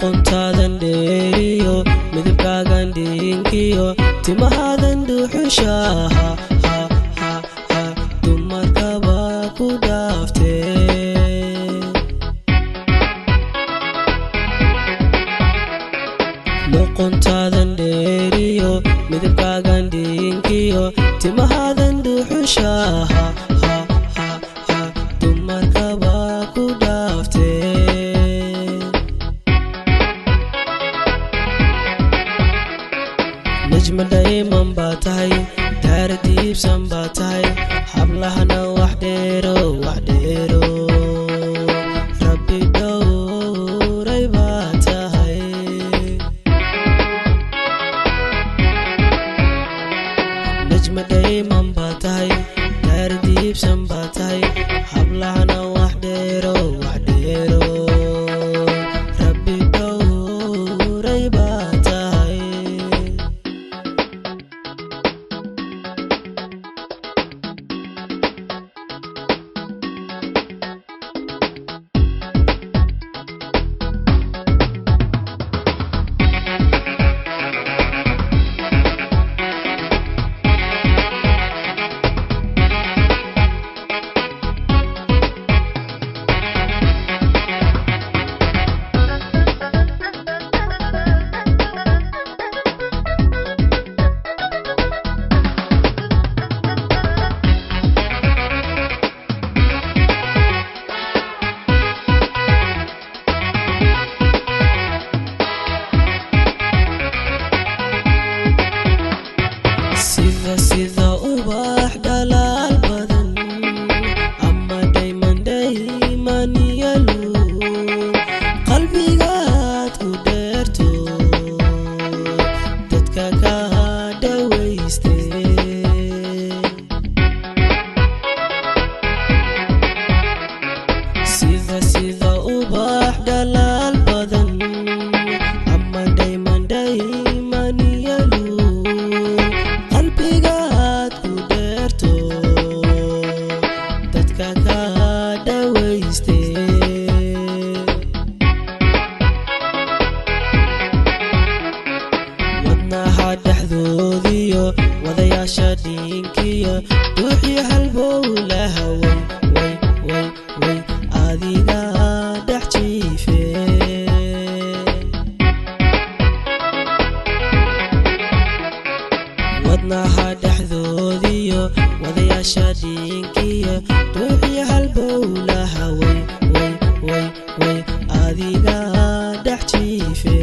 luquntadan dheeriyo midabkaagan dhiinkiyo timahadan dhuuxushaha dumarkaba ku dhaaftee luquntadan dheeriyo midabkaagan dhiinkiyo timahadan dhuuxushaha dumarkaba ku dhaaftee najma dayman baa tahay daara diibsan baa tahay hablahana wax dheero rabbi dhowray baa tahay najma dayman baa tahay daara diibsan baa tahay hablahana wax dheero rabbi dhowray baa tahay sida ubax dhalaal badan ama dayman yalu qalbigaad ku dheerto dadka ka dhawayste sida ubax dhalaal badan ama dayman yalu qalbigaad ku dheerto dadka ka dhawayste wadnaha dhexdoodiyo wadayaasha dhiinkiyo ruuxii halbowlaha way adiga dhex jiife wadnaha dhexdoodiyo wadayaasha dhiinkiyo ruuxii halbowlaha way adiga dhex jiife